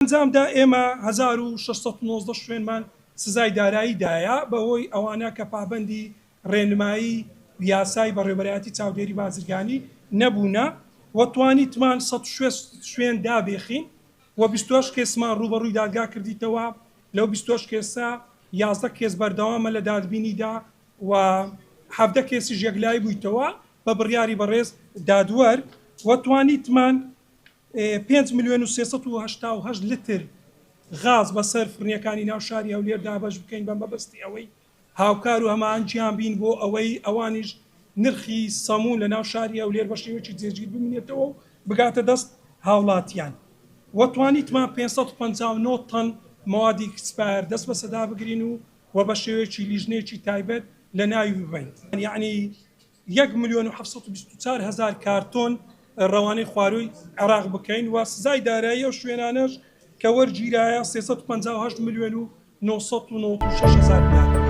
ئەنجامدا ئێمە 1619 شوێنمان سزای داراییدایە بەهۆی ئەوانە کە پابەندی ڕێنمایی یاسای بەڕێوەبەرایەتی چاودێری بازرگانی نەبوونە و توانیتمان 100 شوێن دابێخین و 28 کێسمان ڕوبەڕووی دادگا کردیتەوە. لەو 28 کێسە 11 کێس بەردەوامە لە دادبینیدا و 17 کێسیش یەکلایی بوویتەوە بە بڕیاری بەڕێز دادوەر و توانیتمان 5 ملیۆن و 388 لتر غاز بەسەر فرنیەکانی ناو شاری هەولێر دابەش بکەین بە مەبەستی ئەوەی هاوکار و هەماهەنگیان بین بۆ ئەوەی ئەوانیش نرخی سەموون لە ناو شاری هەولێر بە شێوەیەکی جێگیر ببینێتەوە و بگاتە دەست هاوڵاتیان و توانیتمان 559 تن موادی سپار دەست بەسەدا بگرین و بە شێوەیەکی لیژنەیەکی تایبەت لە ناوی ببین. یعنی 1 ملیۆن و 724 هزار کارتۆن ڕەوانەی خواروی عێراق بکەین و سزای دارایی و شوێنانەش کە وەرگیرایە 358 ملیۆن و 996 هزار.